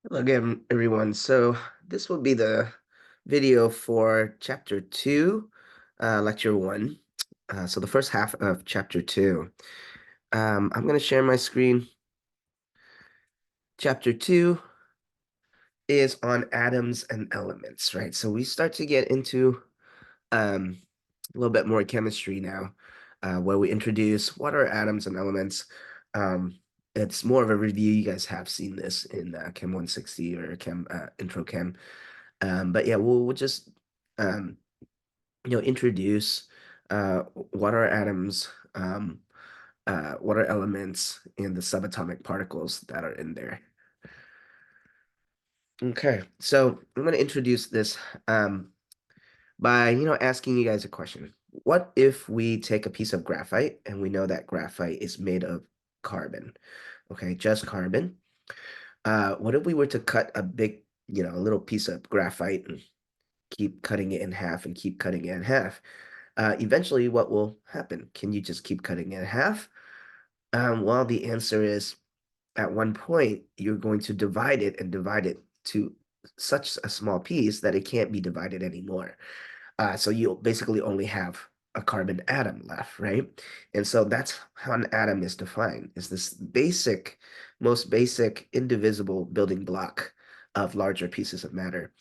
Hello again, everyone. So this will be the video for chapter 2, lecture 1. So the first half of chapter 2. I'm going to share my screen. Chapter 2 is on atoms and elements, right? So we start to get into a little bit more chemistry now, where we introduce what are atoms and elements. It's more of a review. You guys have seen this in Chem 160 or Chem Intro Chem. But yeah, we'll just um, introduce what are atoms, what are elements, and the subatomic particles that are in there. Okay, so I'm going to introduce this by asking you guys a question. What if we take a piece of graphite and we know that graphite is made of carbon? Okay, just carbon. What if we were to cut a big, a little piece of graphite and keep cutting it in half and keep cutting it in half? Eventually, what will happen? Can you just keep cutting it in half? Well, the answer is at one point, you're going to divide it and divide it to such a small piece that it can't be divided anymore. So you'll basically only have a carbon atom left, right? And so that's how an atom is defined, is this basic, most basic, indivisible building block of larger pieces of matter.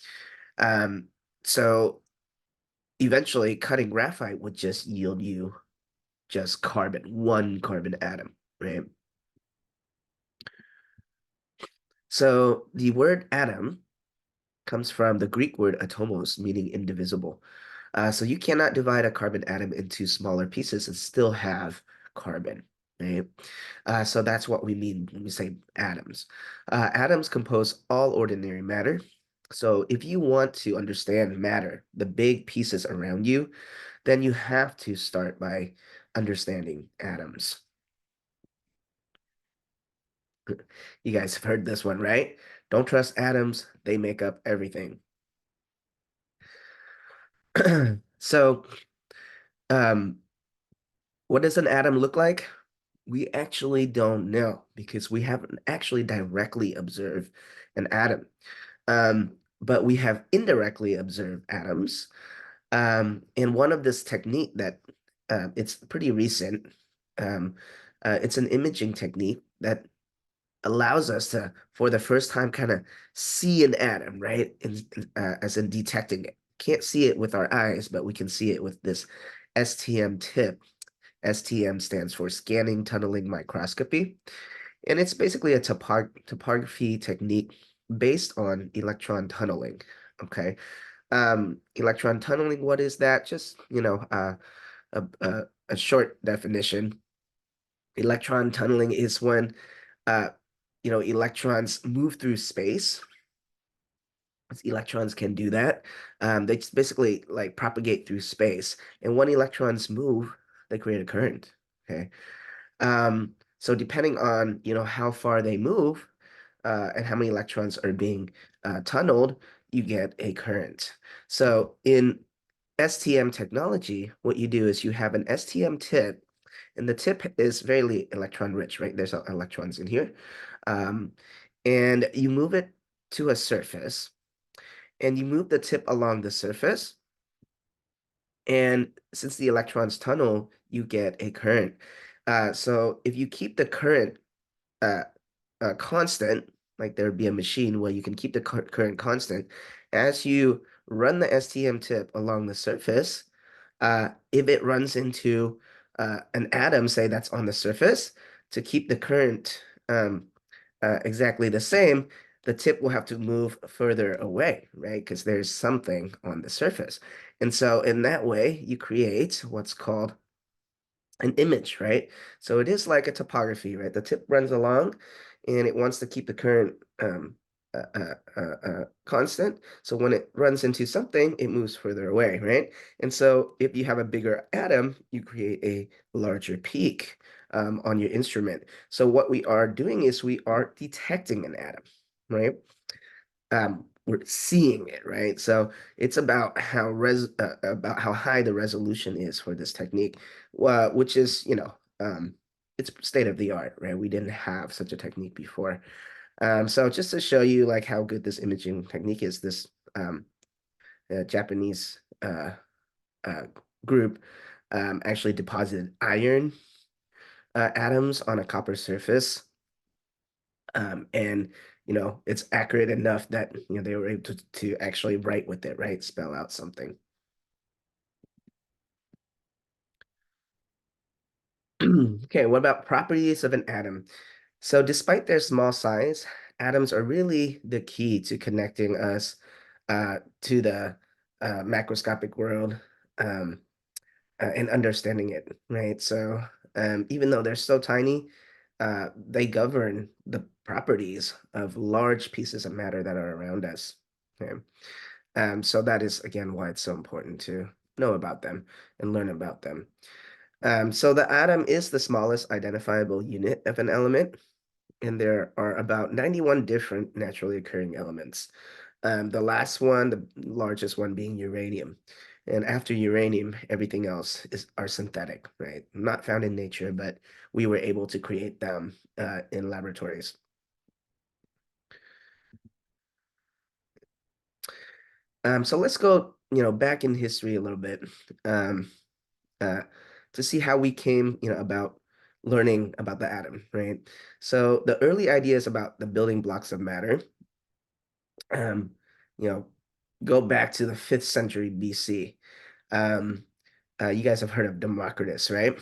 Um, so eventually cutting graphite would just yield you just carbon, one carbon atom, right? So the word atom comes from the Greek word atomos, meaning indivisible. So you cannot divide a carbon atom into smaller pieces and still have carbon, right? So that's what we mean when we say atoms. Atoms compose all ordinary matter. So if you want to understand matter, the big pieces around you, then you have to start by understanding atoms. You guys have heard this one, right? Don't trust atoms, they make up everything. So, um, what does an atom look like? We actually don't know because we haven't actually directly observed an atom. But we have indirectly observed atoms. And one of this technique that it's pretty recent. Um, it's an imaging technique that allows us to, for the first time, kind of see an atom, right? As in detecting it. Can't see it with our eyes, but we can see it with this STM tip. STM stands for scanning tunneling microscopy. And it's basically a topography technique based on electron tunneling. Okay. Electron tunneling, what is that? Just, a short definition. Electron tunneling is when uh, electrons move through space. Electrons can do that. They just basically like propagate through space. And when electrons move, they create a current. Okay. So depending on, how far they move, and how many electrons are being tunneled, you get a current. So in STM technology, what you do is you have an STM tip, and the tip is very electron rich, right? There's electrons in here. Um, and you move it to a surface, and you move the tip along the surface. And since the electrons tunnel, you get a current. So if you keep the current uh, constant, like there would be a machine where you can keep the current constant, as you run the STM tip along the surface, if it runs into an atom, say that's on the surface, to keep the current exactly the same, the tip will have to move further away, right? Because there's something on the surface. And so in that way, you create what's called an image, right? So it is like a topography, right? The tip runs along and it wants to keep the current constant. So when it runs into something, it moves further away, right? And so if you have a bigger atom, you create a larger peak on your instrument. So what we are doing is we are detecting an atom, right? We're seeing it, right? So it's about about how high the resolution is for this technique, which is, it's state of the art, right? We didn't have such a technique before. So just to show you like how good this imaging technique is, this Japanese uh, group actually deposited iron atoms on a copper surface. And it's accurate enough that they were able to actually write with it, right? Spell out something. Okay, what about properties of an atom? So despite their small size, atoms are really the key to connecting us to the macroscopic world, um, and understanding it, right? So even though they're so tiny, they govern the properties of large pieces of matter that are around us. Okay? So that is, again, why it's so important to know about them and learn about them. So the atom is the smallest identifiable unit of an element, and there are about 91 different naturally occurring elements. The last one, the largest one being uranium. And after uranium, everything else are synthetic, right? Not found in nature, but we were able to create them in laboratories. So let's go, back in history a little bit, um, uh, to see how we came, about learning about the atom, right? So the early ideas about the building blocks of matter, um, you know, go back to the 5th century BC. Um, you guys have heard of Democritus, right?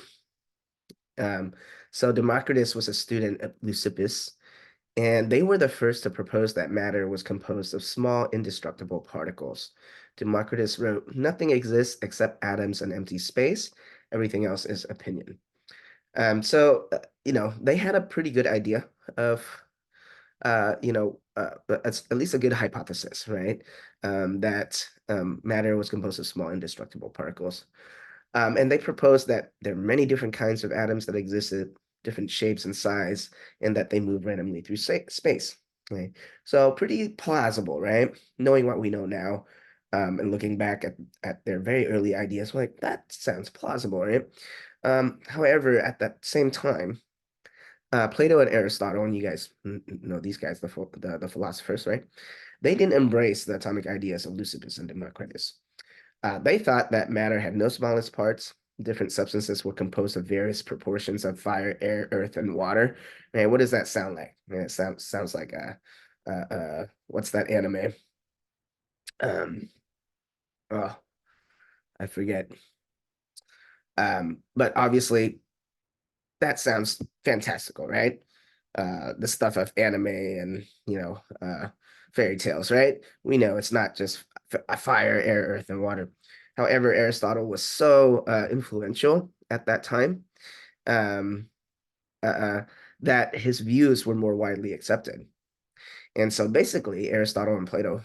Um, so Democritus was a student of Leucippus, and they were the first to propose that matter was composed of small, indestructible particles. Democritus wrote, "Nothing exists except atoms and empty space. Everything else is opinion." They had a pretty good idea of, but it's at least a good hypothesis, right? That matter was composed of small, indestructible particles. And they proposed that there are many different kinds of atoms that existed, different shapes and size, and that they move randomly through space. Okay? So pretty plausible, right? Knowing what we know now, and looking back at their very early ideas, we're like, that sounds plausible, right? However, at that same time, Plato and Aristotle, and you guys know these guys, the philosophers, right? They didn't embrace the atomic ideas of Leucippus and Democritus. They thought that matter had no smallest parts. Different substances were composed of various proportions of fire, air, earth, and water. Man, what does that sound like? Man, it sounds like what's that anime? Um, oh, I forget. But obviously that sounds fantastical, right? The stuff of anime and fairy tales, right? We know it's not just fire, air, earth, and water. However, Aristotle was so influential at that time, um, uh, uh, that his views were more widely accepted. And so basically, Aristotle and Plato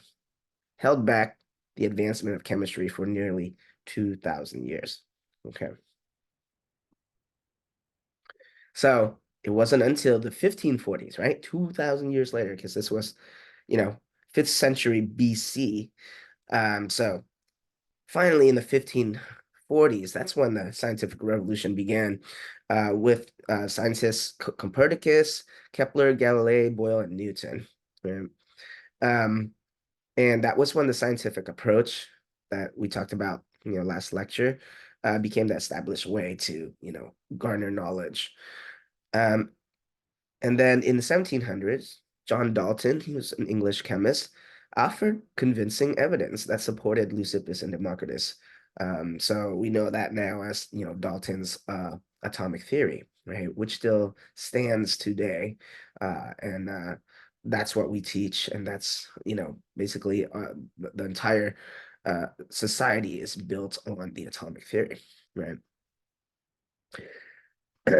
held back the advancement of chemistry for nearly 2,000 years. Okay. So it wasn't until the 1540s, right? 2,000 years later, because this was, you know, 5th century BC. So finally in the 1540s, that's when the scientific revolution began, with scientists Copernicus, Kepler, Galilei, Boyle, and Newton. Right? Um, and that was when the scientific approach that we talked about, last lecture, became the established way to, garner knowledge. Um, And then in the 1700s, John Dalton, he was an English chemist, offered convincing evidence that supported Leucippus and Democritus. So we know that now as, Dalton's atomic theory, right, which still stands today. And that's what we teach. And that's, basically the entire society is built on the atomic theory, right?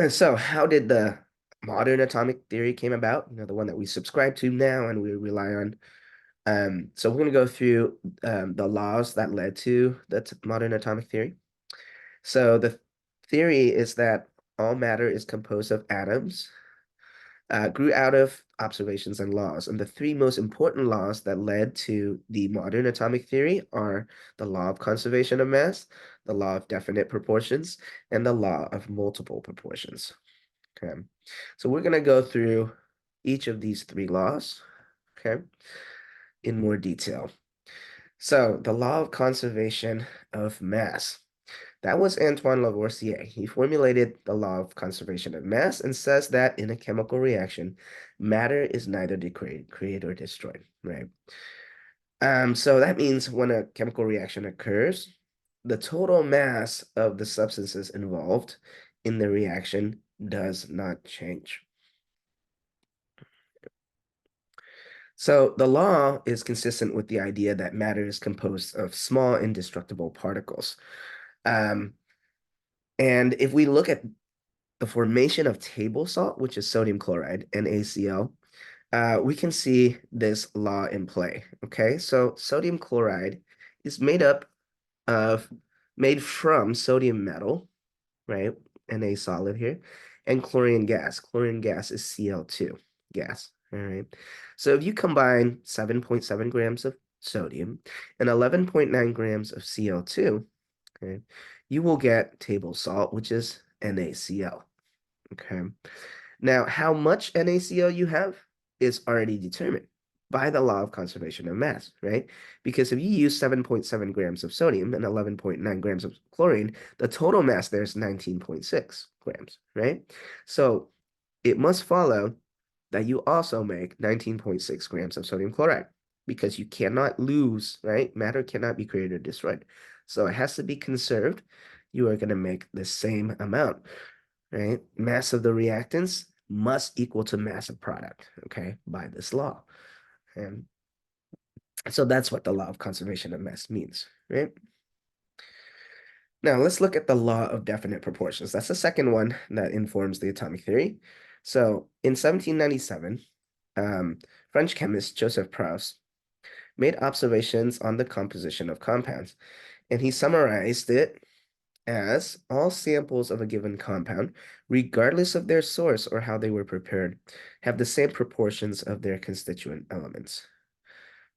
So how did the modern atomic theory came about? The one that we subscribe to now and we rely on. So we're going to go through the laws that led to the modern atomic theory. So the theory is that all matter is composed of atoms, grew out of observations and laws. And the three most important laws that led to the modern atomic theory are the law of conservation of mass, the law of definite proportions, and the law of multiple proportions. Okay. So we're going to go through each of these three laws, okay, in more detail. So the law of conservation of mass. That was Antoine Lavoisier. He formulated the law of conservation of mass and says that in a chemical reaction, matter is neither created or destroyed, right? So that means when a chemical reaction occurs, the total mass of the substances involved in the reaction does not change. So the law is consistent with the idea that matter is composed of small indestructible particles. Um, and if we look at the formation of table salt, which is sodium chloride, NaCl, we can see this law in play. Okay, so sodium chloride is of made from sodium metal, right? Na solid here, and chlorine gas. Chlorine gas is Cl2 gas. All right. So if you combine 7.7 grams of sodium and 11.9 grams of Cl2, okay, you will get table salt, which is NaCl. Okay. Now, how much NaCl you have is already determined by the law of conservation of mass, right? Because if you use 7.7 grams of sodium and 11.9 grams of chlorine, the total mass there is 19.6 grams, right? So it must follow that you also make 19.6 grams of sodium chloride because you cannot lose, right? Matter cannot be created or destroyed. So it has to be conserved. You are going to make the same amount, right? Mass of the reactants must equal to mass of product, okay, by this law. And so that's what the law of conservation of mass means, right? Now let's look at the law of definite proportions. That's the second one that informs the atomic theory. So in 1797, French chemist Joseph Prof made observations on the composition of compounds, and he summarized it as all samples of a given compound, regardless of their source or how they were prepared, have the same proportions of their constituent elements.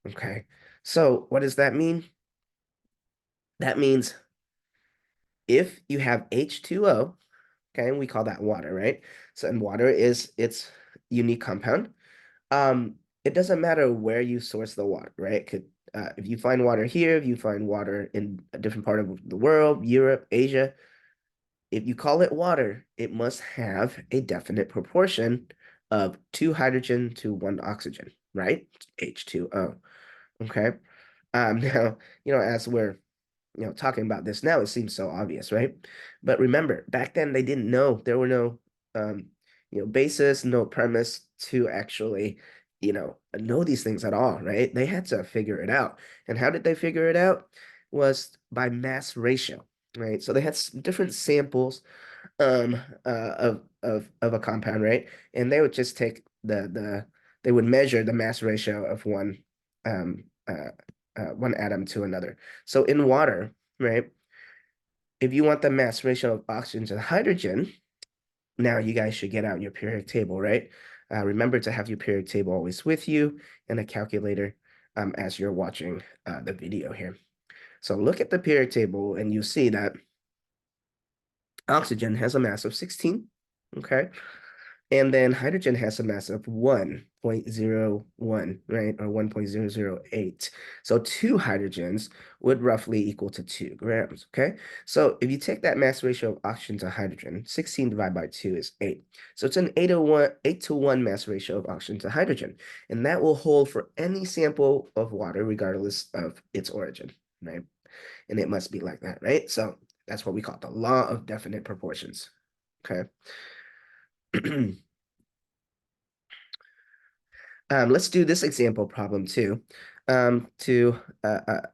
Okay, so what does that mean? That means if you have H2O, okay, and we call that water, right? So, and water is its unique compound. It doesn't matter where you source the water, right? If you find water here, if you find water in a different part of the world, Europe, Asia, if you call it water, it must have a definite proportion of 2 hydrogen to 1 oxygen, right? H2O. Okay. Now, as we're talking about this now, it seems so obvious, right? But remember, back then they didn't know. There were no basis, no premise to actually, know these things at all, right? They had to figure it out. And how did they figure it out? Was by mass ratio, right? So they had different samples um of a compound, right? And they would just take they would measure the mass ratio of um one atom to another. So in water, right? If you want the mass ratio of oxygen to hydrogen, now you guys should get out your periodic table, right? Remember to have your periodic table always with you and a calculator as you're watching the video here. So look at the periodic table and you see that oxygen has a mass of 16, okay? And then hydrogen has a mass of 1.01, right? Or 1.008. So 2 hydrogens would roughly equal to 2 grams, okay? So if you take that mass ratio of oxygen to hydrogen, 16 divided by 2 is 8. So it's an 8 to 1 mass ratio of oxygen to hydrogen. And that will hold for any sample of water, regardless of its origin, right? And it must be like that, right? So that's what we call the law of definite proportions, okay? Let's do this example problem too, to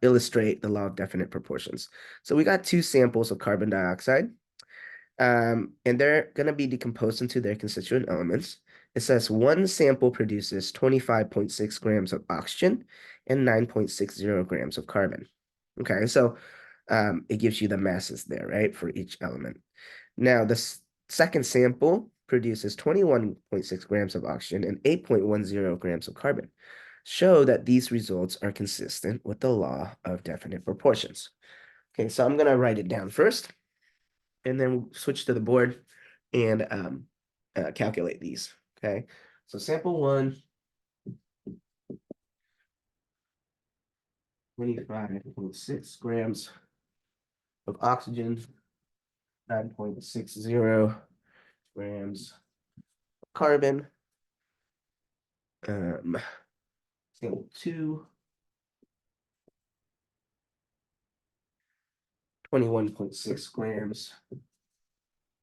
illustrate the law of definite proportions. So we got 2 samples of carbon dioxide, and they're going to be decomposed into their constituent elements. It says one sample produces 25.6 grams of oxygen and 9.60 grams of carbon. Okay, so it gives you the masses there, right, for each element. Now, the second sample produces 21.6 grams of oxygen and 8.10 grams of carbon. Show that these results are consistent with the law of definite proportions. Okay, so I'm going to write it down first, and then we'll switch to the board and calculate these. Okay, So sample one, 25.6 grams of oxygen, 9.60 grams of carbon. Sample two, 21.6 grams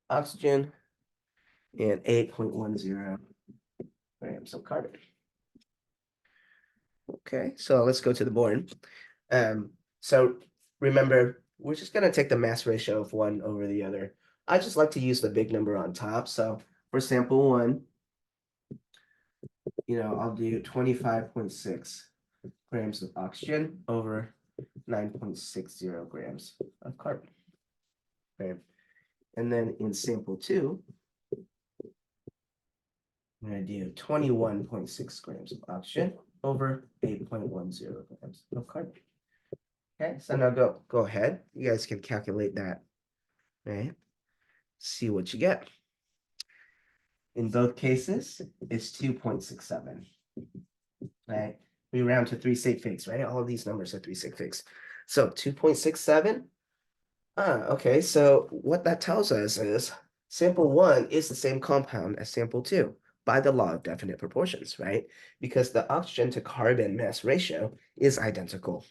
oxygen and 8.10 grams of carbon. Okay, so let's go to the board. So remember, we're just gonna take the mass ratio of one over the other. I just like to use the big number on top. So for sample one, I'll do 25.6 grams of oxygen over 9.60 grams of carbon. Okay. And then in sample two, I'm going to do 21.6 grams of oxygen over 8.10 grams of carbon. Okay, so now go ahead. You guys can calculate that, right? See what you get. In both cases, it's 2.67, right? We round to three sig figs, right? All of these numbers are three sig figs. So 2.67. Okay, so what that tells us is sample one is the same compound as sample two by the law of definite proportions, right? Because the oxygen to carbon mass ratio is identical.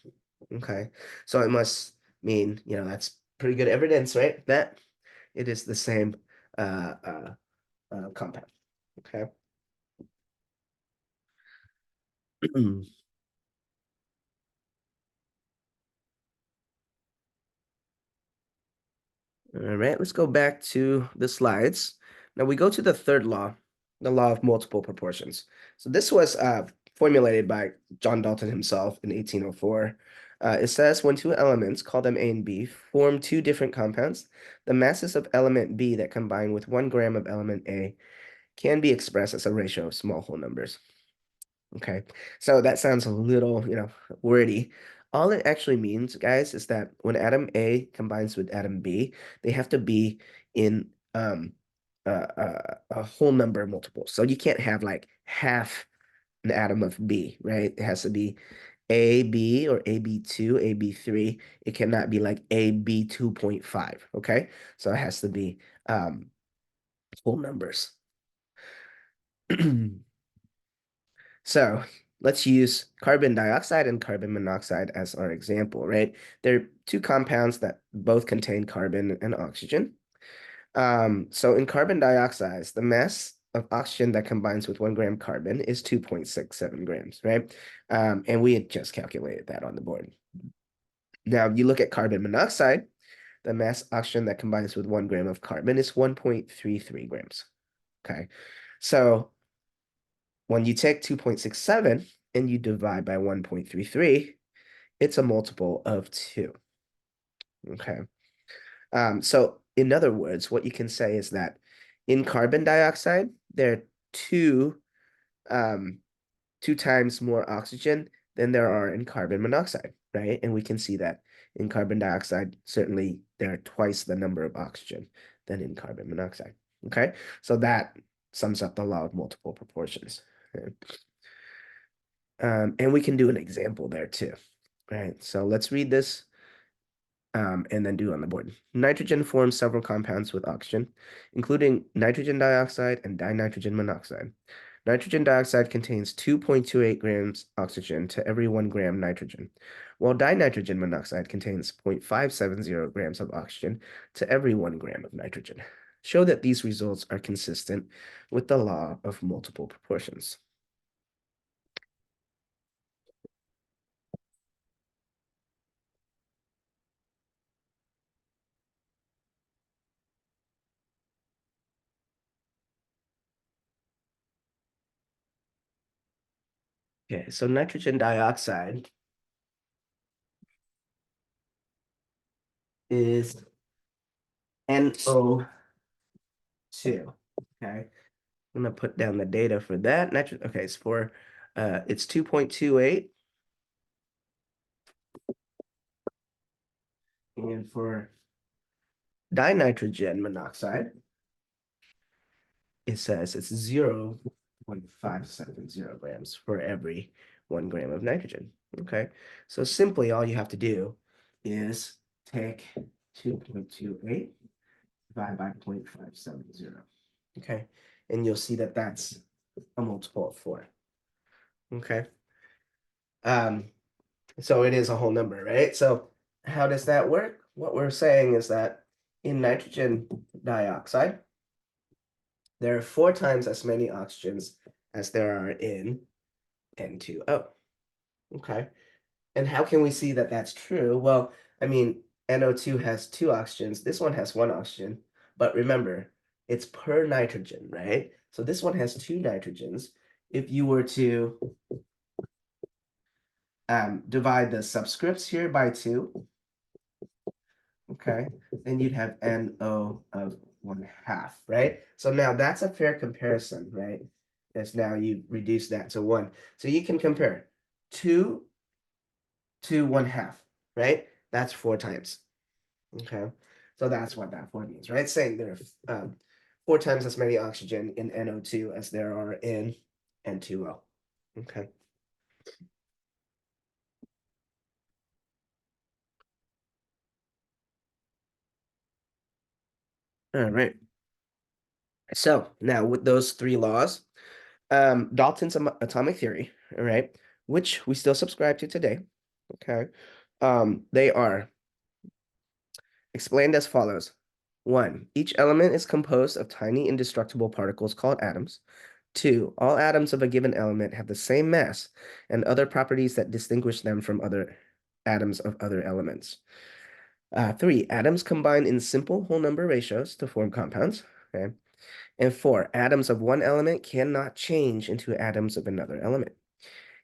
Okay, so it must mean, that's pretty good evidence, right? That it is the same compound. Okay. All right, let's go back to the slides. Now we go to the third law, the law of multiple proportions. So this was formulated by John Dalton himself in 1804. It says when two elements, call them A and B, form two different compounds, the masses of element B that combine with 1 gram of element A can be expressed as a ratio of small whole numbers. Okay, so that sounds a little, wordy. All it actually means, guys, is that when atom A combines with atom B, they have to be in a whole number multiple. So you can't have like half an atom of B, right? It has to be AB or AB2, AB3. It cannot be like AB 2.5, okay? So it has to be whole numbers. So let's use carbon dioxide and carbon monoxide as our example, right? They're two compounds that both contain carbon and oxygen. So in carbon dioxide, the mass of oxygen that combines with 1 gram carbon is 2.67 grams, right? And we had just calculated that on the board. Now you look at carbon monoxide, the mass oxygen that combines with 1 gram of carbon is 1.33 grams. Okay, so when you take 2.67 and you divide by 1.33, it's a multiple of 2. Okay. So in other words, what you can say is that in carbon dioxide, there are um, two times more oxygen than there are in carbon monoxide, right? And we can see that in carbon dioxide, certainly there are twice the number of oxygen than in carbon monoxide. Okay, so that sums up the law of multiple proportions. Okay? And we can do an example there too, right? So let's read this and then do on the board. Nitrogen forms several compounds with oxygen, including nitrogen dioxide and dinitrogen monoxide. Nitrogen dioxide contains 2.28 grams oxygen to every 1 gram nitrogen, while dinitrogen monoxide contains 0.570 grams of oxygen to every 1 gram of nitrogen. Show that these results are consistent with the law of multiple proportions. Okay, so nitrogen dioxide is NO2. Okay, I'm gonna put down the data for that. Okay, it's 2.28, and for dinitrogen monoxide, it says it's 0 0.570 grams for every 1 gram of nitrogen. Okay, so simply all you have to do is take 2.28 divided by 0.570. Okay, and you'll see that that's a multiple of 4. Okay, um, so it is a whole number, right? So how does that work? What we're saying is that in nitrogen dioxide, there are 4 times as many oxygens as there are in N2O. Okay. And how can we see that that's true? Well, I mean, NO2 has 2 oxygens. This one has 1 oxygen. But remember, it's per nitrogen, right? So this one has 2 nitrogens. If you were to divide the subscripts here by 2, okay, then you'd have NO of 1/2, right? So now that's a fair comparison, right? As now you reduce that to 1. So you can compare 2 to 1/2, right? That's 4 times. Okay. So that's what that 4 means, right? Saying there are 4 times as many oxygen in NO2 as there are in N2O. Okay. All right. So now with those 3 laws, Dalton's atomic theory, all right, which we still subscribe to today. Okay. They are explained as follows. 1, each element is composed of tiny indestructible particles called atoms. 2, all atoms of a given element have the same mass and other properties that distinguish them from other atoms of other elements. 3, atoms combine in simple whole number ratios to form compounds. Okay. And 4, atoms of one element cannot change into atoms of another element.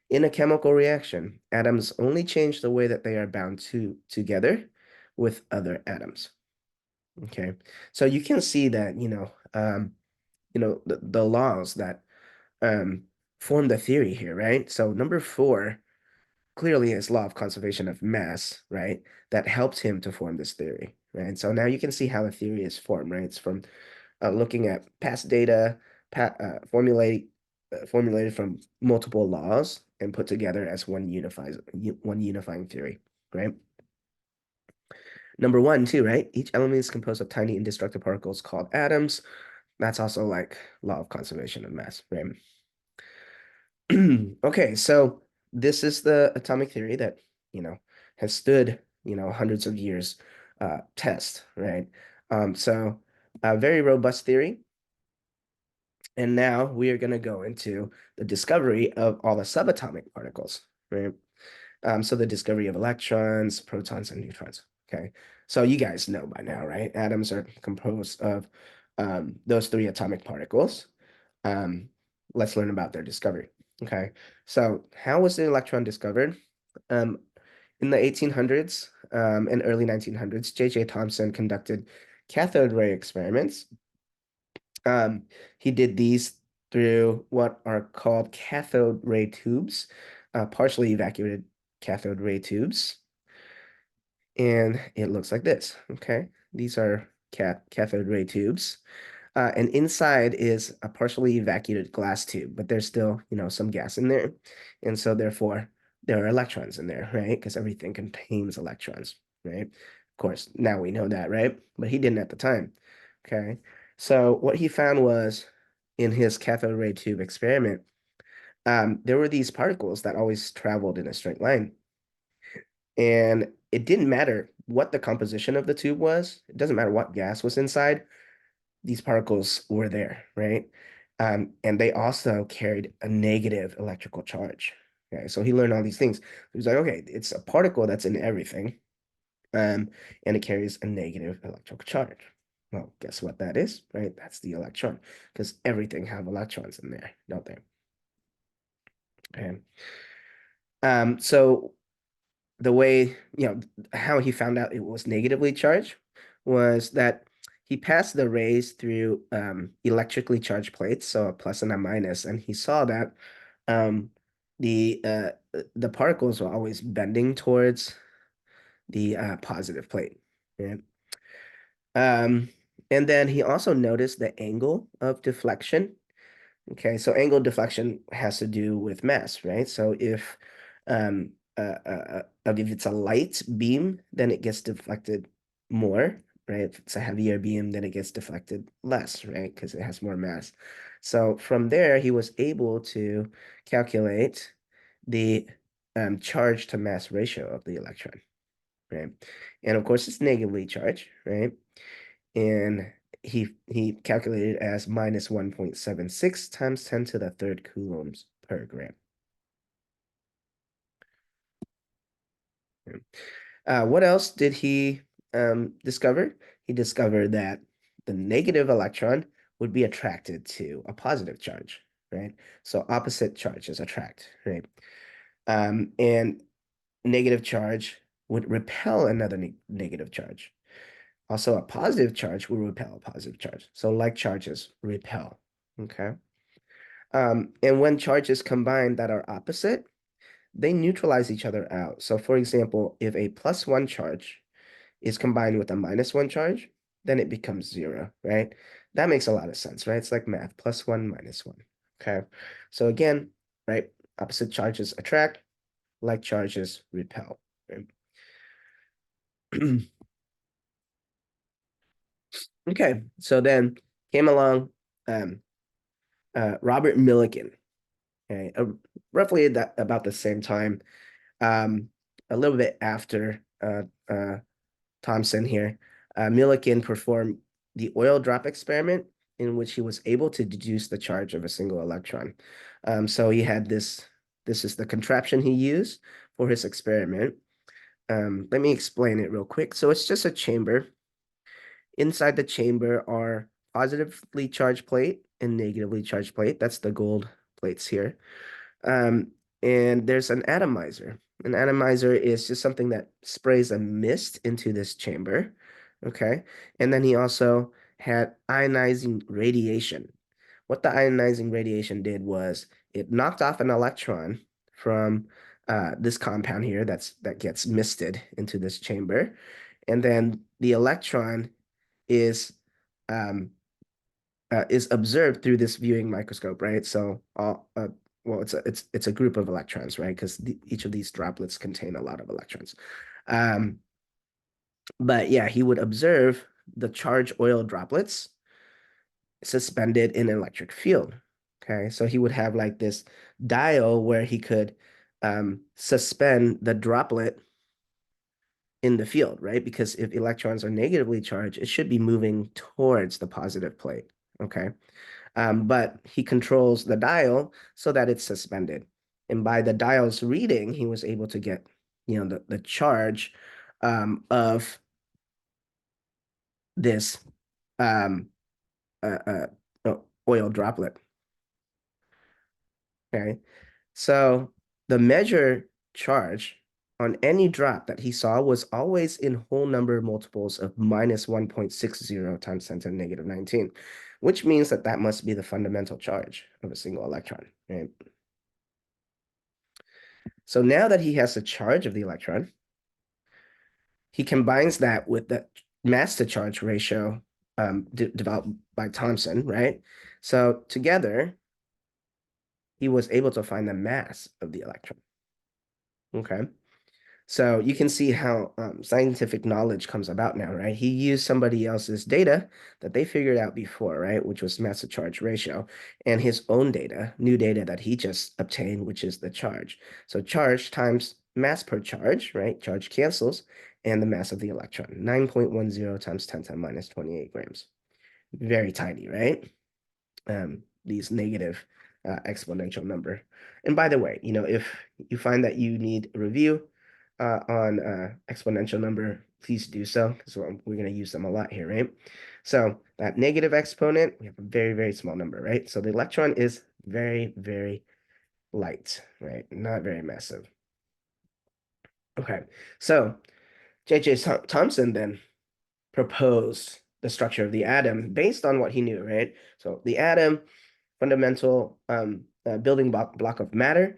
In a chemical reaction, atoms only change the way that they are bound together with other atoms. Okay, so you can see that, the laws that um, form the theory here, right? So number 4 clearly is law of conservation of mass, right? That helped him to form this theory, right? So now you can see how the theory is formed, right? It's from looking at past data, formulated from multiple laws and put together as one unifying theory, right? Number 1, too, right? Each element is composed of tiny indestructible particles called atoms. That's also like law of conservation of mass, right? Okay, so this is the atomic theory that, has stood, hundreds of years test, right? So a very robust theory. And now we are going to go into the discovery of all the subatomic particles, right? So the discovery of electrons, protons, and neutrons. Okay. So you guys know by now, right? Atoms are composed of those 3 atomic particles. Um, let's learn about their discovery. Okay. So how was the electron discovered? Um, in the 1800s and early 1900s, J.J. Thomson conducted cathode ray experiments. He did these through what are called cathode ray tubes, partially evacuated cathode ray tubes. And it looks like this, okay? These are cathode ray tubes. And inside is a partially evacuated glass tube, but there's still, some gas in there. And so therefore, there are electrons in there, right? Because everything contains electrons, right? Of course, now we know that, right? But he didn't at the time, okay? So what he found was in his cathode ray tube experiment, there were these particles that always traveled in a straight line. And it didn't matter what the composition of the tube was. It doesn't matter what gas was inside. These particles were there, right? And they also carried a negative electrical charge. Okay, so he learned all these things. He was like, okay, it's a particle that's in everything, and it carries a negative electrical charge. Well, guess what that is, right? That's the electron, because everything have electrons in there, don't they? Okay. So the way, how he found out it was negatively charged was that he passed the rays through electrically charged plates, so a plus and a minus, and he saw that um, the particles were always bending towards the positive plate. Right? Um, and then he also noticed the angle of deflection Okay, so angle deflection has to do with mass, right? So if it's a light beam, then it gets deflected more, right? If it's a heavier beam, then it gets deflected less, right? Because it has more mass. So from there, he was able to calculate the charge to mass ratio of the electron, right? And of course, it's negatively charged, right? And he calculated as minus 1.76 times 10 to the third coulombs per gram. What else did he discover? He discovered that the negative electron would be attracted to a positive charge, right? So opposite charges attract, right? And negative charge would repel another negative charge. Also, a positive charge will repel a positive charge. So like charges repel, okay? And when charges combine that are opposite, they neutralize each other out. So for example, if a plus one charge is combined with a minus one charge, then it becomes zero, right? That makes a lot of sense, right? It's like math, plus one, minus one, okay? So again, right, opposite charges attract, like charges repel, right? Okay, so then came along um, Robert Millikan, okay, roughly about the same time, um, a little bit after Thomson here. Millikan performed the oil drop experiment in which he was able to deduce the charge of a single electron. So he had this is the contraption he used for his experiment. Let me explain it real quick. So it's just a chamber. Inside the chamber are positively charged plate and negatively charged plate. That's the gold plates here. Um, and there's an atomizer. An atomizer is just something that sprays a mist into this chamber. Okay. And then he also had ionizing radiation. What the ionizing radiation did was it knocked off an electron from this compound here that gets misted into this chamber. And then the electron is um, is observed through this viewing microscope, right? So, well, it's a group of electrons, right? Because each of these droplets contain a lot of electrons. Um, but yeah, he would observe the charged oil droplets suspended in an electric field. Okay, so he would have like this dial where he could suspend the droplet in the field, right? Because if electrons are negatively charged, it should be moving towards the positive plate. Okay. But he controls the dial so that it's suspended. And by the dial's reading, he was able to get, the charge of this um, oil droplet. Okay. So the measure charge on any drop that he saw was always in whole number multiples of minus 1.60 times 10 to the negative 19, which means that that must be the fundamental charge of a single electron, right? So now that he has the charge of the electron, he combines that with the mass to charge ratio developed by Thomson, right? So together, he was able to find the mass of the electron. Okay. So you can see how scientific knowledge comes about now, right? He used somebody else's data that they figured out before, right? Which was mass to charge ratio, and his own data, new data that he just obtained, which is the charge. So charge times mass per charge, right? Charge cancels, and the mass of the electron, 9.10 times 10 to the minus 28 grams. Very tiny, right? These negative exponential number. And by the way, if you find that you need a review on exponential number, please do so because we're going to use them a lot here, right? So that negative exponent, we have a very, very small number, right? So the electron is very, very light, right? Not very massive. Okay, so J.J. Thomson then proposed the structure of the atom based on what he knew, right? So the atom, fundamental building block of matter,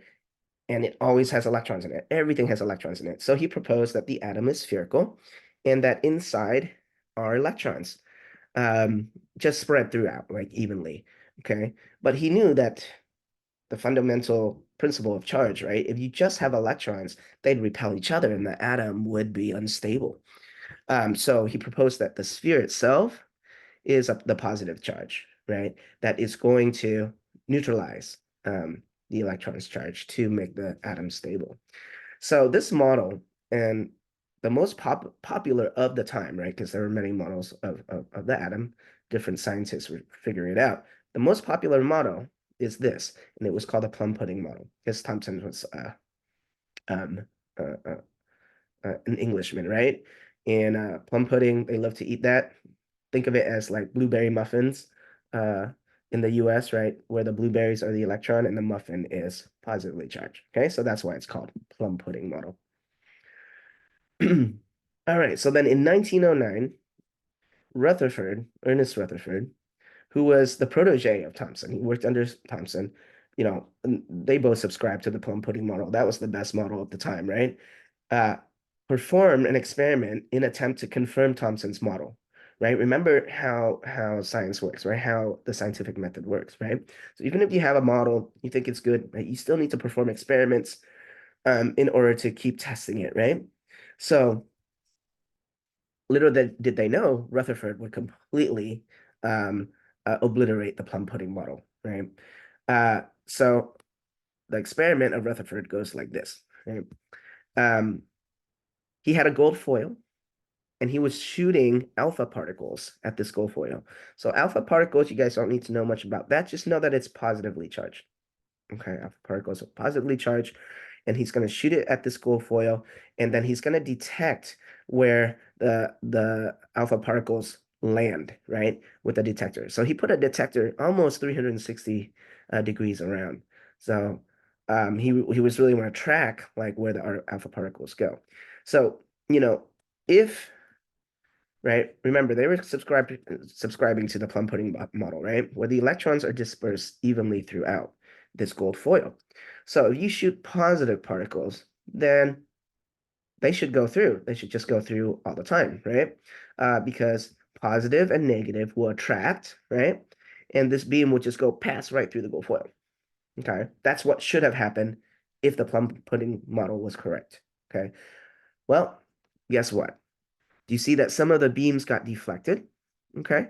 and it always has electrons in it. Everything has electrons in it. So he proposed that the atom is spherical and that inside are electrons, just spread throughout like evenly. okay? But he knew that the fundamental principle of charge, right? If you just have electrons, they'd repel each other and the atom would be unstable. So he proposed that the sphere itself is the positive charge, right? That is going to neutralize the electron's charge to make the atom stable. So this model, and the most popular of the time, right? Because there are many models of the atom, different scientists were figuring it out. The most popular model is this, and it was called the plum pudding model, because Thomson was um, uh, uh, an Englishman, right? And plum pudding, they love to eat that. Think of it as like blueberry muffins uh, in the US, right? Where the blueberries are the electron and the muffin is positively charged. Okay, so that's why it's called plum pudding model. All right, so then in 1909, Ernest Rutherford, who was the protege of Thomson, he worked under Thomson, they both subscribed to the plum pudding model. That was the best model at the time, right? Uh, perform an experiment in attempt to confirm Thomson's model, right? Remember how science works, right? How the scientific method works, right? So even if you have a model, you think it's good, right? You still need to perform experiments in order to keep testing it, right? So little did they know, Rutherford would completely obliterate the plum pudding model, right? So the experiment of Rutherford goes like this, right? Um, he had a gold foil and he was shooting alpha particles at this gold foil. So alpha particles, you guys don't need to know much about that. Just know that it's positively charged. Okay, alpha particles are positively charged, and he's going to shoot it at this gold foil, and then he's going to detect where the alpha particles land, right, with a detector. So he put a detector almost 360 degrees around. So he was really want to track like where the alpha particles go. So, if right? Remember, they were subscribing to the plum pudding model, right? Where the electrons are dispersed evenly throughout this gold foil. So if you shoot positive particles, then they should go through. They should just go through all the time, right? Because positive and negative will attract, right? And this beam will just go pass right through the gold foil. Okay, that's what should have happened if the plum pudding model was correct. Okay, well, guess what? Do you see that some of the beams got deflected? Okay.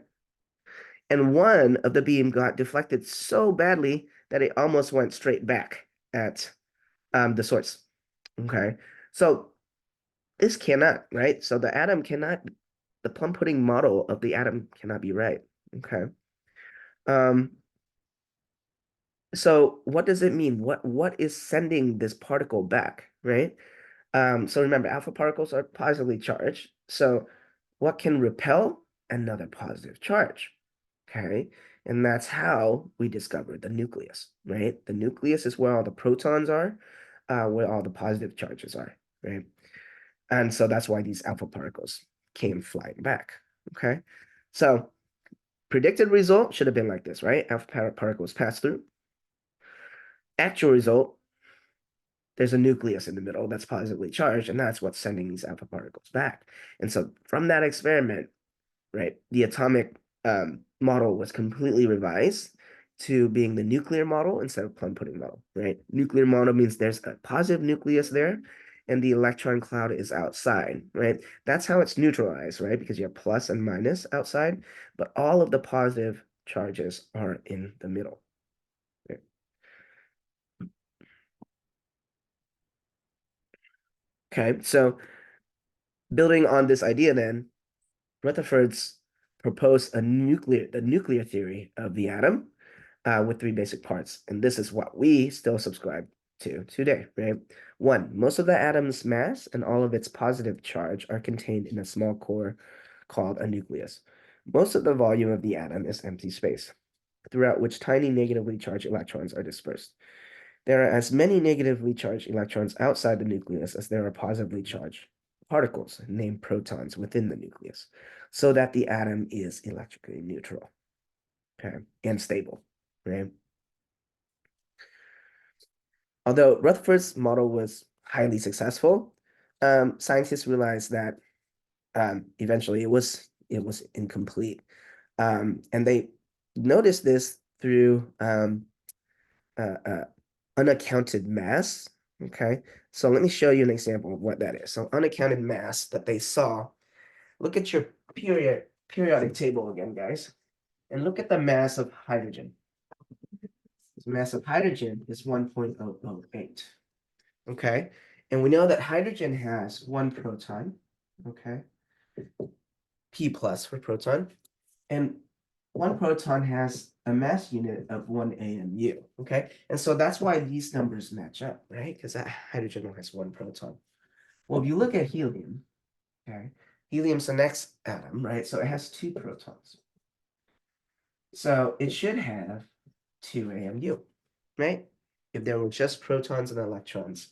And one of the beam got deflected so badly that it almost went straight back at the source. Okay. So this cannot, right? So the plum pudding model of the atom cannot be right. Okay. Um, so what does it mean? What is sending this particle back, right? So remember, alpha particles are positively charged. So what can repel? Another positive charge. Okay. And that's how we discovered the nucleus, right? The nucleus is where all the protons are, where all the positive charges are, right? And so that's why these alpha particles came flying back. Okay. So predicted result should have been like this, right? Alpha particles pass through. Actual result, there's a nucleus in the middle that's positively charged, and that's what's sending these alpha particles back. And so from that experiment, right, the atomic model was completely revised to being the nuclear model instead of plum pudding model, right? Nuclear model means there's a positive nucleus there and the electron cloud is outside, right? That's how it's neutralized, right? Because you have plus and minus outside, but all of the positive charges are in the middle. Right? Okay, so building on this idea then, Rutherford's proposed the nuclear theory of the atom with three basic parts. And this is what we still subscribe to today, right? One, most of the atom's mass and all of its positive charge are contained in a small core called a nucleus. Most of the volume of the atom is empty space, throughout which tiny negatively charged electrons are dispersed. There are as many negatively charged electrons outside the nucleus as there are positively charged particles, named protons, within the nucleus, so that the atom is electrically neutral, okay, and stable, right? Although Rutherford's model was highly successful, scientists realized that eventually it was incomplete, and they noticed this through unaccounted mass. Okay, so let me show you an example of what that is. So unaccounted mass that they saw. Look at your periodic table again, guys, and look at the mass of hydrogen. The mass of hydrogen is 1.008. Okay, and we know that hydrogen has one proton. Okay, P plus for proton, and one proton has a mass unit of 1 AMU. Okay, and so that's why these numbers match up, right? Because that hydrogen has one proton. Well, if you look at helium, okay, helium's the next atom, right? So it has two protons. So it should have 2 AMU, right? If there were just protons and electrons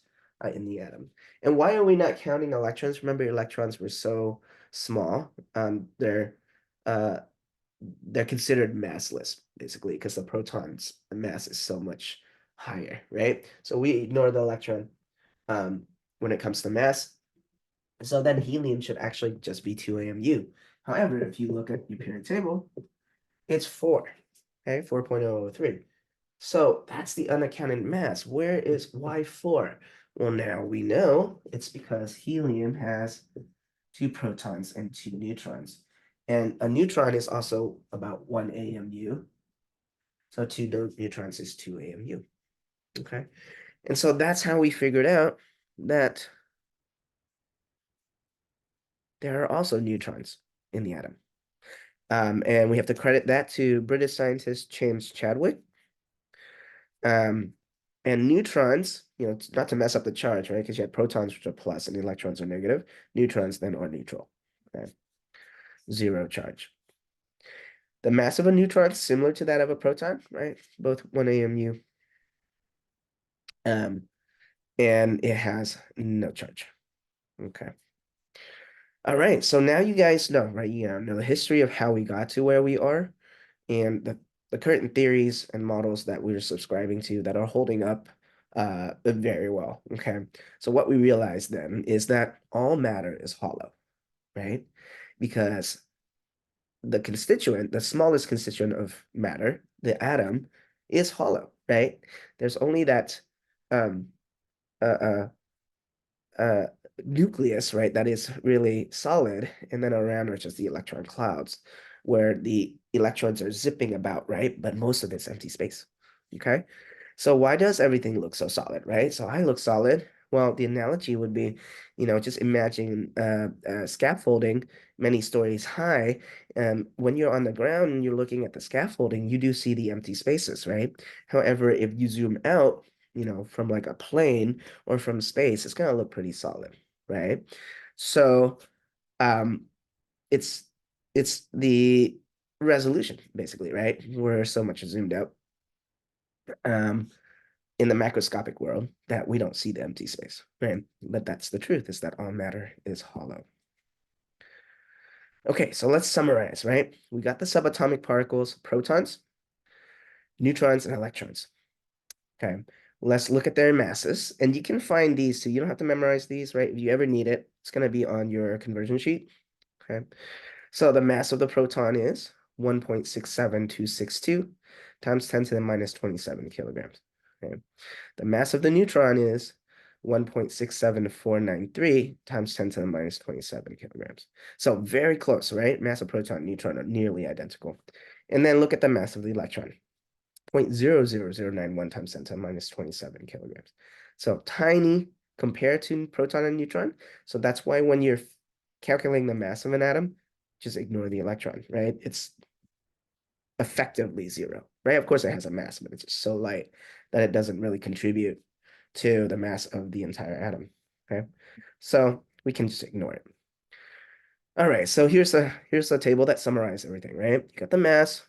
in the atom. And why are we not counting electrons? Remember, electrons were so small. Uh, they're considered massless, basically, because the proton's mass is so much higher, right? So we ignore the electron when it comes to mass. So then helium should actually just be 2 AMU. However, if you look at your periodic table, it's 4, okay, 4.003. So that's the unaccounted mass. Where is Y4? Well, now we know it's because helium has two protons and two neutrons. And a neutron is also about 1 AMU. So two neutrons is 2 AMU. Okay. And so that's how we figured out that there are also neutrons in the atom. And we have to credit that to British scientist James Chadwick. And neutrons, not to mess up the charge, right? Because you have protons, which are plus, and the electrons are negative. Neutrons then are neutral. Okay. Zero charge. The mass of a neutron is similar to that of a proton, right? Both 1 AMU. And it has no charge. Okay. All right. So now you guys know, right? You know the history of how we got to where we are and the current theories and models that we're subscribing to that are holding up very well. Okay. So what we realized then is that all matter is hollow, right? Because the smallest constituent of matter, the atom, is hollow, right? There's only that um uh uh uh nucleus, right, that is really solid, and then around are just the electron clouds, where the electrons are zipping about, right? But most of it's empty space. Okay. So why does everything look so solid, right? So I look solid. Well, the analogy would be, just imagine scaffolding many stories high. When you're on the ground and you're looking at the scaffolding, you do see the empty spaces, right? However, if you zoom out, from like a plane or from space, it's gonna look pretty solid, right? So um, it's it's the resolution, basically, right? We're so much zoomed out. In the macroscopic world that we don't see the empty space, right? But that's the truth, is that all matter is hollow. Okay, so let's summarize, right? We got the subatomic particles, protons, neutrons, and electrons. Okay, let's look at their masses. And you can find these too. You don't have to memorize these, right? If you ever need it, it's going to be on your conversion sheet. Okay, so the mass of the proton is 1.67262 times 10 to the minus 27 kilograms. Okay. The mass of the neutron is 1.67493 times 10 to the minus 27 kilograms. So very close, right? Mass of proton and neutron are nearly identical. And then look at the mass of the electron, 0.00091 times 10 to the minus 27 kilograms. So tiny compared to proton and neutron. So that's why when you're calculating the mass of an atom, just ignore the electron, right? It's effectively zero, right? Of course, it has a mass, but it's just so light that it doesn't really contribute to the mass of the entire atom, okay? So we can just ignore it. All right, so here's the table that summarizes everything, right? You got the mass,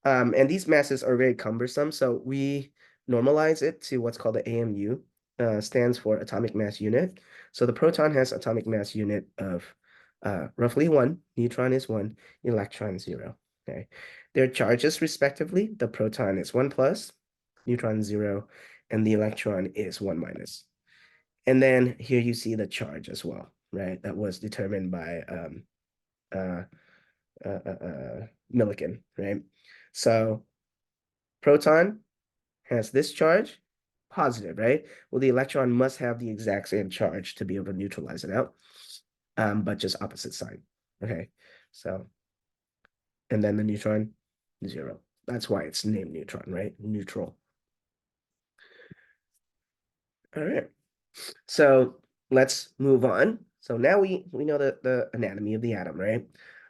and these masses are very cumbersome, so we normalize it to what's called the AMU, stands for atomic mass unit. So the proton has atomic mass unit of roughly 1, neutron is 1, electron 0, okay? Their charges respectively, the proton is 1 plus, neutron 0, and the electron is 1 minus. And then here you see the charge as well, right? That was determined by Millikan, right? So proton has this charge, positive, right? Well, the electron must have the exact same charge to be able to neutralize it out, but just opposite sign. Okay, so, and then the neutron, 0. That's why it's named neutron, right? Neutral. All right. So let's move on. So now we know the anatomy of the atom, right?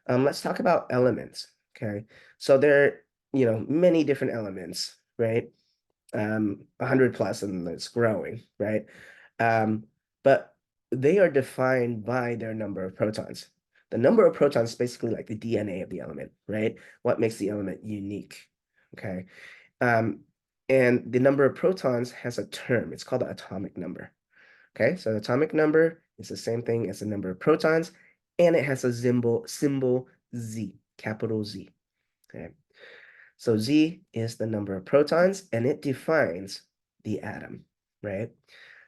Let's talk about elements. Okay. So there are, many different elements, right? 100 plus, and it's growing, right? Um, but they are defined by their number of protons. The number of protons is basically like the DNA of the element, right? What makes the element unique. Okay. Um, and the number of protons has a term. It's called the atomic number. Okay, so the atomic number is the same thing as the number of protons, and it has a symbol Z, capital Z. Okay, so Z is the number of protons, and it defines the atom, right?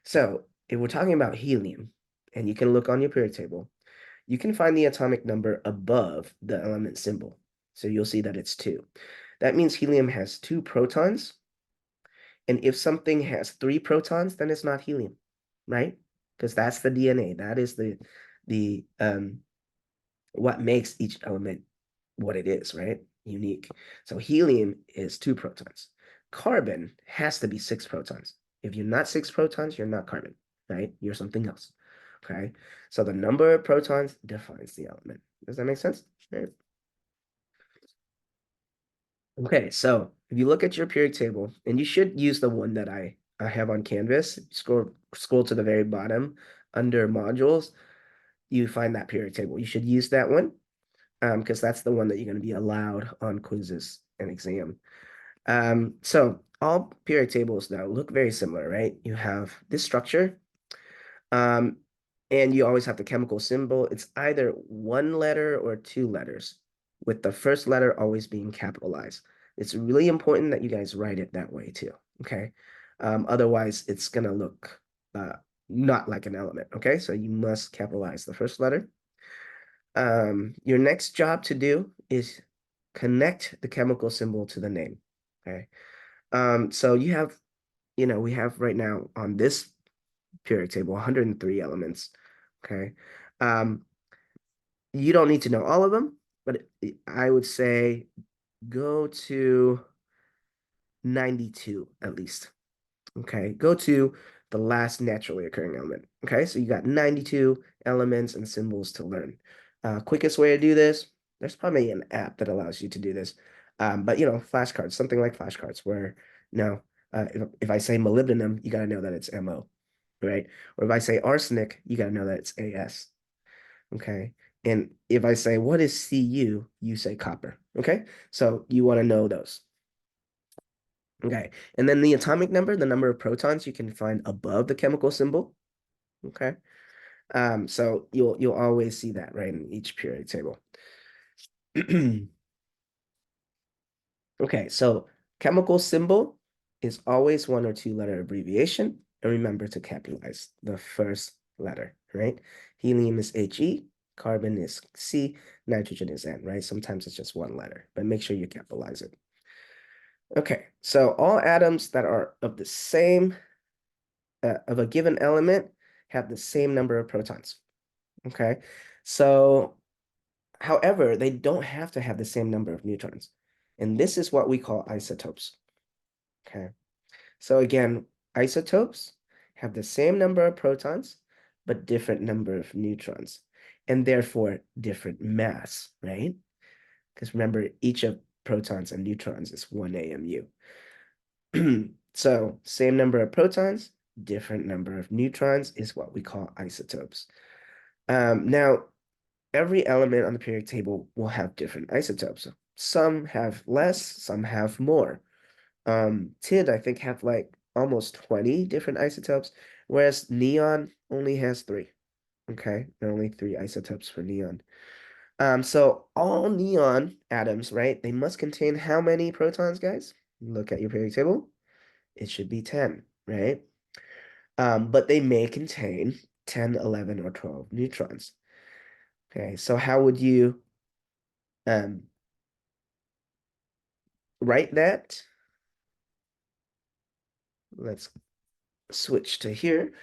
So if we're talking about helium, and you can look on your periodic table, you can find the atomic number above the element symbol. So you'll see that it's 2. That means helium has 2 protons, and if something has 3 protons, then it's not helium, right? Because that's the DNA. That is the what makes each element what it is, right? Unique. So helium is 2 protons. Carbon has to be 6 protons. If you're not 6 protons, you're not carbon, right? You're something else. Okay. So the number of protons defines the element. Does that make sense? Right. Okay, so if you look at your periodic table, and you should use the one that I have on Canvas, scroll to the very bottom under modules, you find that periodic table. You should use that one because that's the one that you're going to be allowed on quizzes and exam. So all periodic tables now look very similar, right? You have this structure, um, and you always have the chemical symbol. It's either 1 letter or 2 letters, with the first letter always being capitalized. It's really important that you guys write it that way too, okay? Otherwise, it's gonna look not like an element, okay? So you must capitalize the first letter. Your next job to do is connect the chemical symbol to the name, okay? So we have right now on this periodic table 103 elements, okay? Um, you don't need to know all of them, but I would say go to 92 at least. Okay, go to the last naturally occurring element. Okay, so you got 92 elements and symbols to learn. Quickest way to do this, there's probably an app that allows you to do this. But flashcards, something like flashcards where, if I say molybdenum, you got to know that it's MO, right? Or if I say arsenic, you got to know that it's AS. Okay. And if I say, what is Cu, you say copper. Okay. So you want to know those. Okay. And then the atomic number, the number of protons you can find above the chemical symbol. Okay. So you'll always see that right in each periodic table. Okay, so chemical symbol is always 1 or 2 letter abbreviation. And remember to capitalize the first letter, right? Helium is He, carbon is C, nitrogen is N, right? Sometimes it's just 1 letter, but make sure you capitalize it. Okay, so all atoms that are of the same, of a given element have the same number of protons, okay? So, however, they don't have to have the same number of neutrons. And this is what we call isotopes, okay? So again, isotopes have the same number of protons, but different number of neutrons, and therefore different mass, right? Because remember, each of protons and neutrons is 1 AMU. So same number of protons, different number of neutrons is what we call isotopes. Now, every element on the periodic table will have different isotopes. Some have less, some have more. Tin, I think, have like almost 20 different isotopes, whereas neon only has 3. Okay, there are only 3 isotopes for neon. So all neon atoms, right? They must contain how many protons, guys? Look at your periodic table. It should be 10, right? But they may contain 10, 11, or 12 neutrons. Okay, so how would you write that? let's switch to here.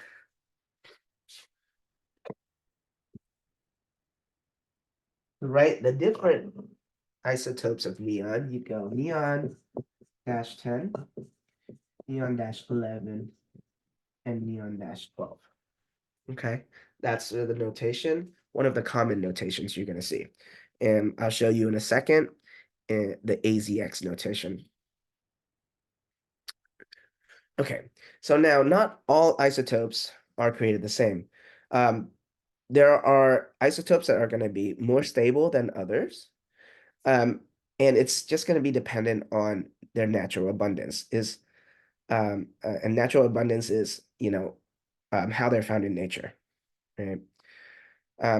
Write the different isotopes of neon. You go neon -10, neon -11, and neon -12. Okay, that's the notation, one of the common notations you're going to see. And I'll show you in a second the AZX notation. Okay, so now not all isotopes are created the same. There are isotopes that are going to be more stable than others. And it's just going to be dependent on their natural abundance. And natural abundance is, how they're found in nature, right?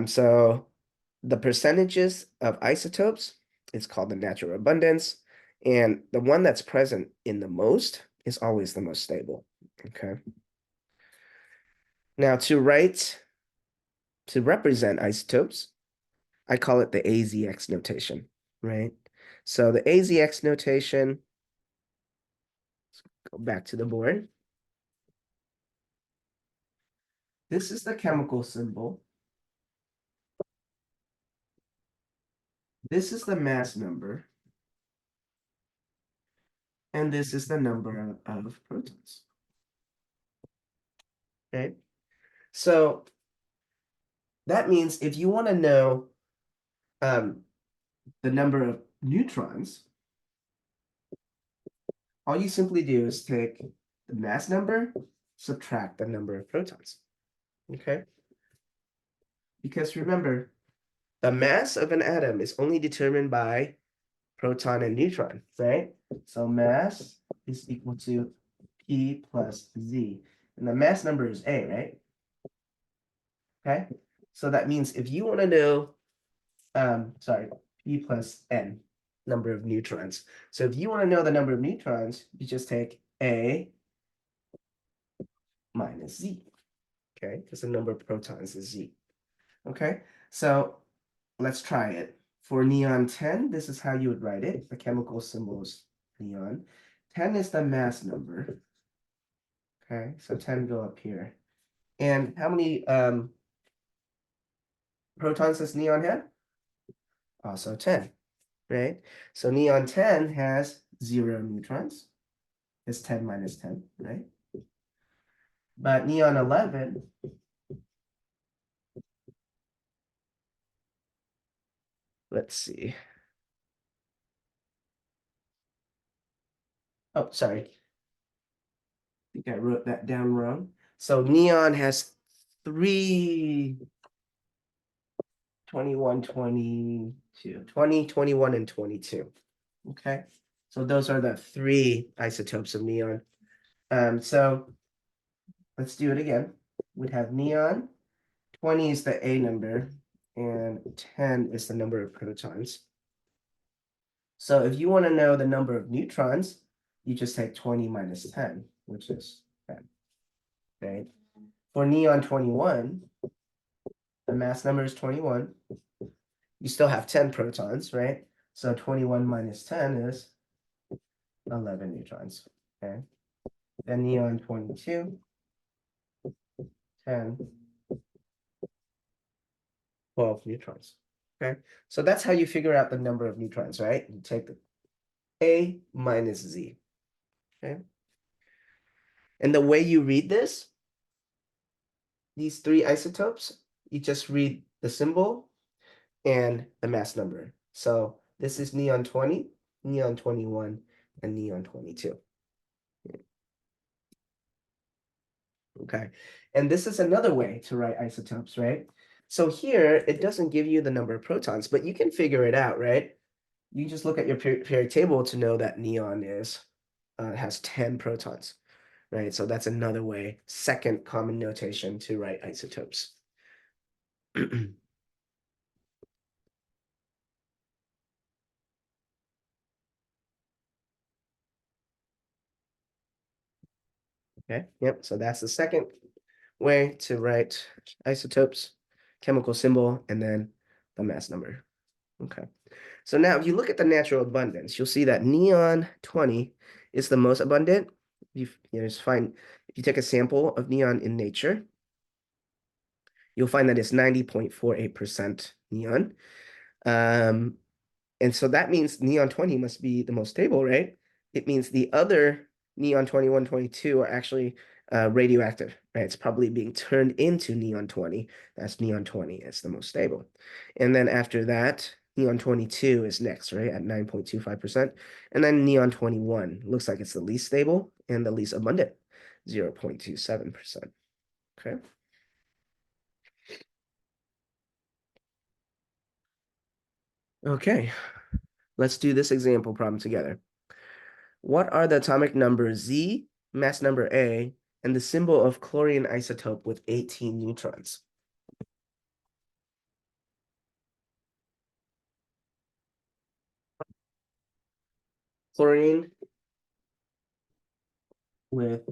So the percentages of isotopes is called the natural abundance, and the one that's present in the most is always the most stable. Okay. Now to represent isotopes, I call it the AZX notation, right? So the AZX notation, let's go back to the board. This is the chemical symbol. This is the mass number. And this is the number of protons. Okay. So that means if you want to know the number of neutrons, all you simply do is take the mass number, subtract the number of protons. Okay. Because remember, the mass of an atom is only determined by proton and neutron, right? So mass is equal to P plus Z. And the mass number is A, right? Okay. So that means if you want to know, P plus N, number of neutrons. So if you want to know the number of neutrons, you just take A minus Z, okay? Because the number of protons is Z, okay? So let's try it. For neon 10, this is how you would write it. The chemical symbol is neon. 10 is the mass number, okay? So 10 go up here. And how many protons does neon have? Also 10, right? So neon 10 has 0 neutrons. It's 10 minus 10, right? But neon 11, let's see. Oh, sorry. I think I wrote that down wrong. So neon has 3, 21, 22, 20, 21, and 22. Okay. So those are the 3 isotopes of neon. So let's do it again. We'd have neon, 20 is the A number, and 10 is the number of protons. So if you want to know the number of neutrons, you just take 20 minus 10, which is 10. Okay. For neon 21, the mass number is 21. You still have 10 protons, right? So 21 minus 10 is 11 neutrons. Okay. Then neon 22, 10, 12 neutrons. Okay. So that's how you figure out the number of neutrons, right? You take the A minus Z. Okay. And the way you read this, these 3 isotopes, you just read the symbol and the mass number. So this is neon 20, neon 21, and neon 22. Okay. And this is another way to write isotopes, right? So here, it doesn't give you the number of protons, but you can figure it out, right? You just look at your periodic table to know that neon has 10 protons, right? So that's another way, second common notation to write isotopes. Okay, yep, so that's the second way to write isotopes, chemical symbol, and then the mass number. Okay, so now if you look at the natural abundance, you'll see that neon 20 is the most abundant just find, if you take a sample of neon in nature, you'll find that it's 90.48% neon. And so that means neon 20 must be the most stable, right? It means the other neon 21, 22 are actually radioactive, right? It's probably being turned into neon 20. That's neon 20. It's the most stable. And then after that, neon 22 is next, right? At 9.25%. And then neon 21 looks like it's the least stable and the least abundant, 0.27%. Okay. Okay. Let's do this example problem together. What are the atomic numbers Z, mass number A, and the symbol of chlorine isotope with 18 neutrons? Chlorine with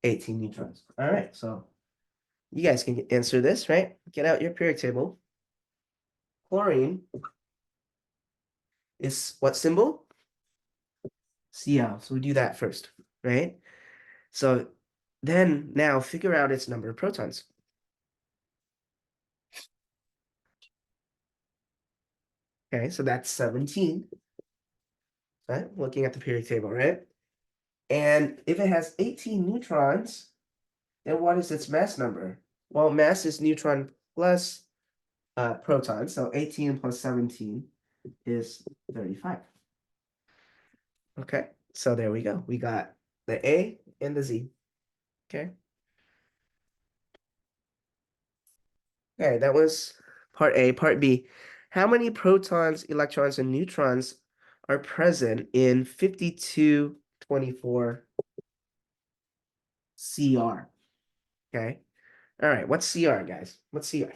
18 neutrons. All right, so you guys can answer this, right? Get out your periodic table. Chlorine is what symbol? Cl. So we do that first, right? So then now figure out its number of protons. Okay, so that's 17, right? Looking at the periodic table, right? And if it has 18 neutrons, then what is its mass number? Well, mass is neutron plus proton, so 18 plus 17 is 35. Okay, so there we go. We got the A and the Z. Okay. Okay, that was part A. Part B. How many protons, electrons, and neutrons are present in 5224 CR? Okay. All right, what's CR, guys? What's CR?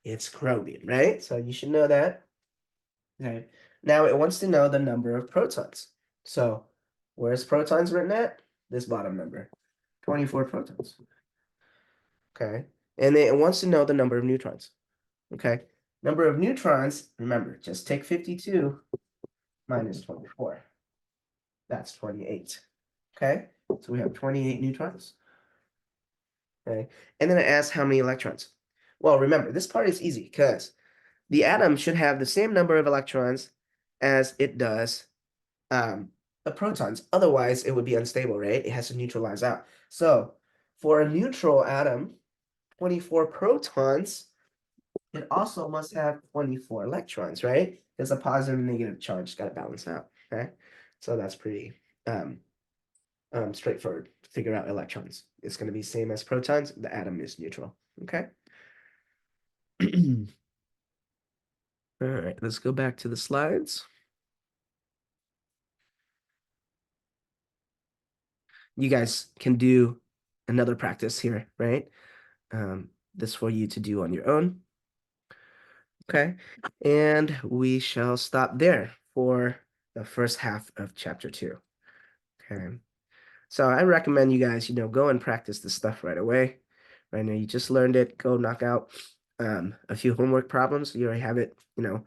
It's chromium, right? So you should know that. Okay. Now it wants to know the number of protons. So where's protons written at? This bottom number, 24 protons. Okay. And then it wants to know the number of neutrons. Okay. Number of neutrons, remember, just take 52 minus 24. That's 28. Okay. So we have 28 neutrons. Okay. And then it asks how many electrons. Well, remember, this part is easy because the atom should have the same number of electrons as it does the protons. Otherwise, it would be unstable, right? It has to neutralize out. So for a neutral atom, 24 protons, it also must have 24 electrons, right? Because a positive and negative charge got to balance out, okay? So that's pretty straightforward to figure out electrons. It's going to be same as protons. The atom is neutral, okay? All right, let's go back to the slides. You guys can do another practice here, right? This for you to do on your own. Okay, and we shall stop there for the first half of chapter 2. Okay, so I recommend you guys, go and practice this stuff right away. Right now, you just learned it. Go knock out a few homework problems. You already have it, in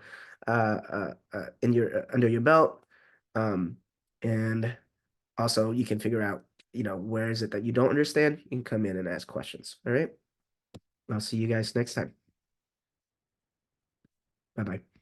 your under your belt, and also you can figure out, where is it that you don't understand. You can come in and ask questions. All right. I'll see you guys next time. Bye-bye.